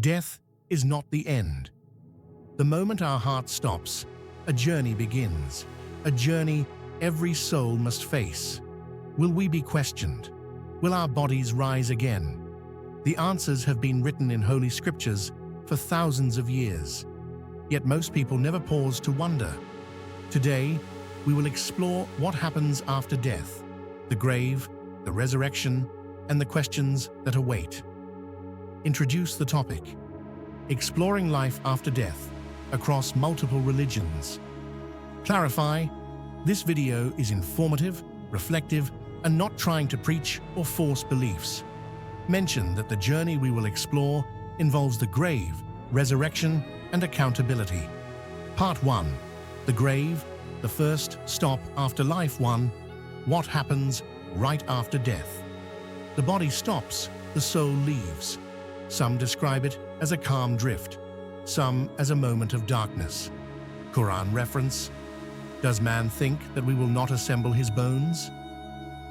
Death is not the end. The moment our heart stops, a journey begins, a journey every soul must face. Will we be questioned? Will our bodies rise again? The answers have been written in Holy Scriptures for thousands of years. Yet most people never pause to wonder. Today, we will explore what happens after death, the grave, the resurrection, and the questions that await. Introduce the topic: exploring life after death across multiple religions. Clarify, this video is informative, reflective, and not trying to preach or force beliefs. Mention that the journey we will explore involves the grave, resurrection, and accountability. Part 1. The grave, the first stop after life. 1. What happens right after death? The body stops, the soul leaves. Some describe it as a calm drift, some as a moment of darkness. Quran reference: does man think that we will not assemble his bones?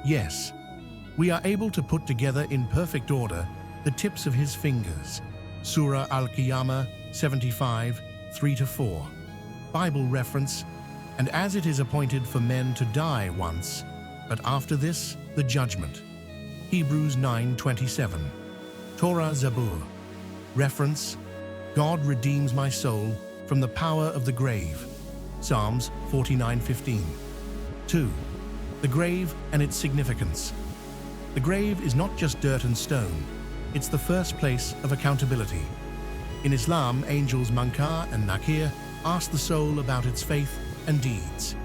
Yes, we are able to put together in perfect order the tips of his fingers. Surah Al-Qiyamah 75, 3-4. Bible reference: and as it is appointed for men to die once, but after this, the judgment. Hebrews 9:27. Torah Zabur. Reference: God redeems my soul from the power of the grave. Psalms 49:15. 2. The grave and its significance. The grave is not just dirt and stone, it's the first place of accountability. In Islam, angels Munkar and Nakir ask the soul about its faith and deeds.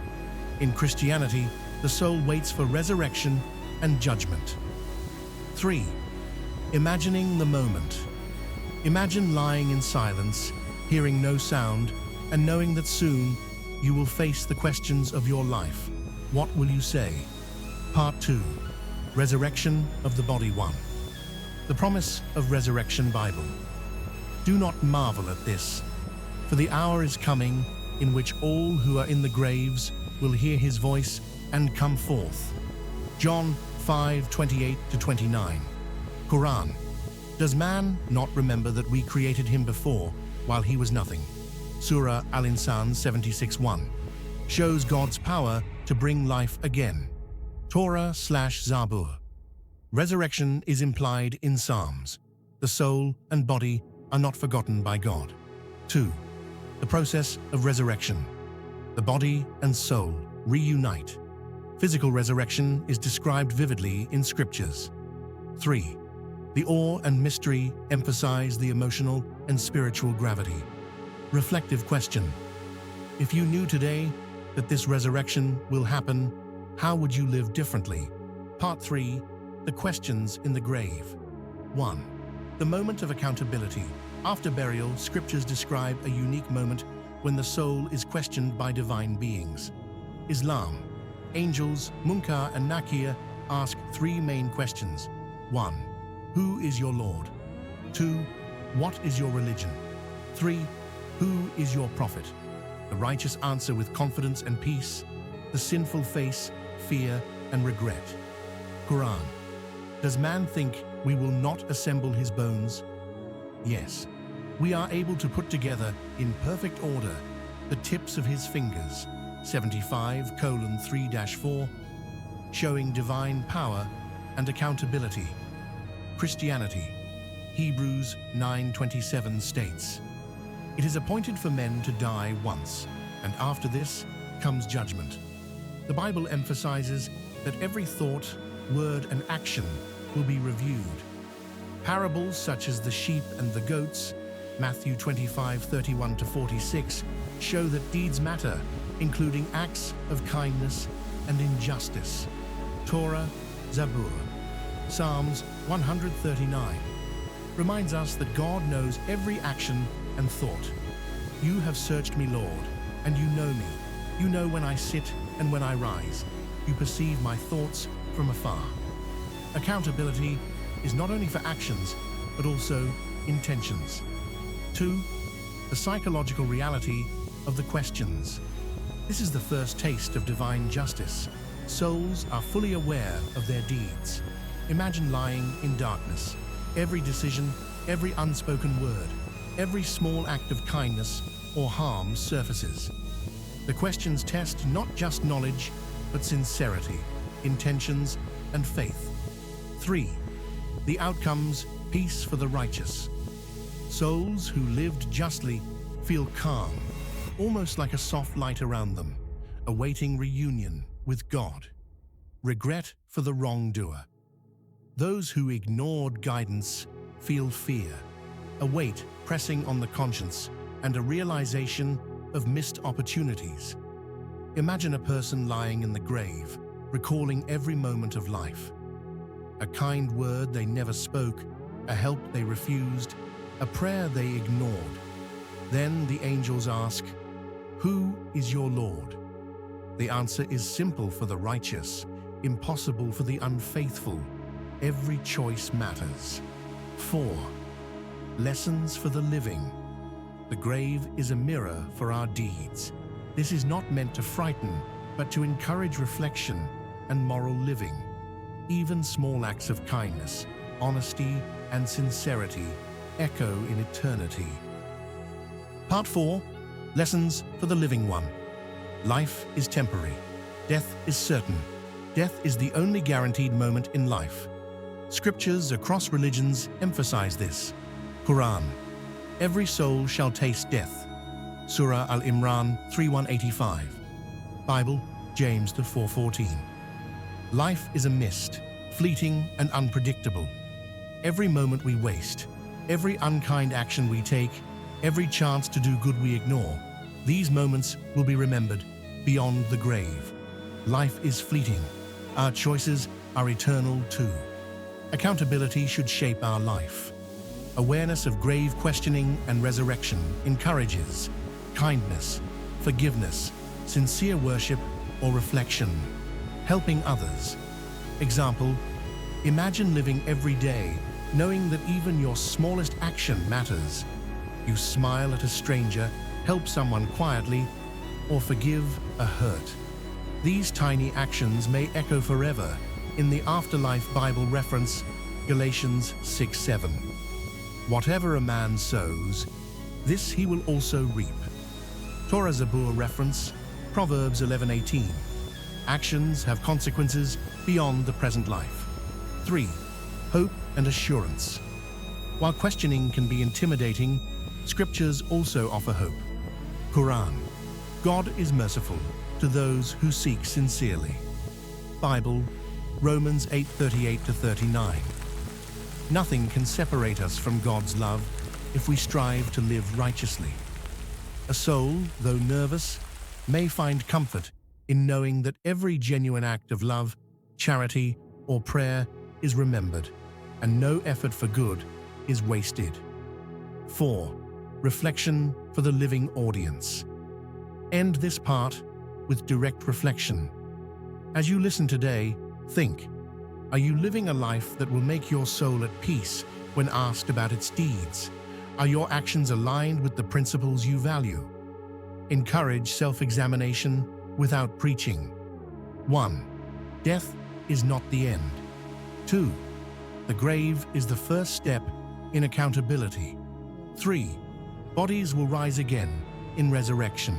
In Christianity, the soul waits for resurrection and judgment. 3. Imagining the moment. Imagine lying in silence, hearing no sound, and knowing that soon you will face the questions of your life. What will you say? Part 2. Resurrection of the body. 1. The promise of resurrection. Bible. Do not marvel at this, for the hour is coming in which all who are in the graves will hear his voice and come forth. John 5:28-29. Quran. Does man not remember that we created him before while he was nothing? Surah Al-Insan 76:1 shows God's power to bring life again. Torah/Zabur. Resurrection is implied in Psalms. The soul and body are not forgotten by God. 2. The process of resurrection. The body and soul reunite. Physical resurrection is described vividly in scriptures. 3. The awe and mystery emphasize the emotional and spiritual gravity. Reflective question: if you knew today that this resurrection will happen, how would you live differently? Part 3. The questions in the grave. 1. The moment of accountability. After burial, scriptures describe a unique moment when the soul is questioned by divine beings. Islam. Angels Munkar and Nakir ask 3 main questions. 1. Who is your Lord? 2. What is your religion? 3. Who is your prophet? The righteous answer with confidence and peace. The sinful face fear and regret. Quran. Does man think we will not assemble his bones? Yes, we are able to put together in perfect order the tips of his fingers. 75:3-4, showing divine power and accountability. Christianity. Hebrews 9:27 states, it is appointed for men to die once, and after this comes judgment. The Bible emphasizes that every thought, word, and action will be reviewed. Parables such as the sheep and the goats, Matthew 25:31-46, show that deeds matter, including acts of kindness and injustice. Torah Zabur. Psalms 139 reminds us that God knows every action and thought. You have searched me, Lord, and you know me. You know when I sit and when I rise. You perceive my thoughts from afar. Accountability is not only for actions, but also intentions. 2. The psychological reality of the questions. This is the first taste of divine justice. Souls are fully aware of their deeds. Imagine lying in darkness. Every decision, every unspoken word, every small act of kindness or harm surfaces. The questions test not just knowledge, but sincerity, intentions, and faith. 3. The outcomes: peace for the righteous. Souls who lived justly feel calm, almost like a soft light around them, awaiting reunion with God. Regret for the wrongdoer. Those who ignored guidance feel fear, a weight pressing on the conscience, and a realization of missed opportunities. Imagine a person lying in the grave, recalling every moment of life. A kind word they never spoke, a help they refused, a prayer they ignored. Then the angels ask, "Who is your Lord?" The answer is simple for the righteous, impossible for the unfaithful. Every choice matters. 4. Lessons for the living. The grave is a mirror for our deeds. This is not meant to frighten, but to encourage reflection and moral living. Even small acts of kindness, honesty, and sincerity echo in eternity. Part 4. Lessons for the living one. Life is temporary. Death is certain. Death is the only guaranteed moment in life. Scriptures across religions emphasize this. Quran: every soul shall taste death. Surah Al-Imran 3:185. Bible: James 4:14. Life is a mist, fleeting and unpredictable. Every moment we waste, every unkind action we take, every chance to do good we ignore, these moments will be remembered beyond the grave. Life is fleeting. Our choices are eternal too. Accountability should shape our life. Awareness of grave questioning and resurrection encourages kindness, forgiveness, sincere worship, or reflection. Helping others. Example: imagine living every day knowing that even your smallest action matters. You smile at a stranger, help someone quietly, or forgive a hurt. These tiny actions may echo forever in the afterlife Bible reference, Galatians 6:7. Whatever a man sows, this he will also reap. Torah Zabur reference, Proverbs 11:18. Actions have consequences beyond the present life. 3. Hope and assurance. While questioning can be intimidating, scriptures also offer hope. Quran: God is merciful to those who seek sincerely. Bible: Romans 8:38-39. Nothing can separate us from God's love if we strive to live righteously. A soul, though nervous, may find comfort in knowing that every genuine act of love, charity, or prayer is remembered, and no effort for good is wasted. 4. Reflection for the living audience. End this part with direct reflection. As you listen today, think: are you living a life that will make your soul at peace when asked about its deeds? Are your actions aligned with the principles you value? Encourage self-examination without preaching. 1. Death is not the end. 2. The grave is the first step in accountability. 3. Bodies will rise again in resurrection.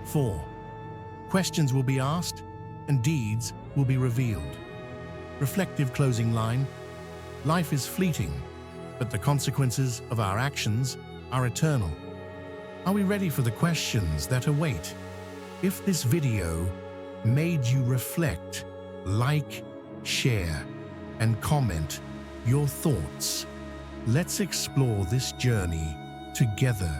4. Questions will be asked and deeds will be revealed. Reflective closing line: life is fleeting, but the consequences of our actions are eternal. Are we ready for the questions that await? If this video made you reflect, like, share, and comment your thoughts. Let's explore this journey together.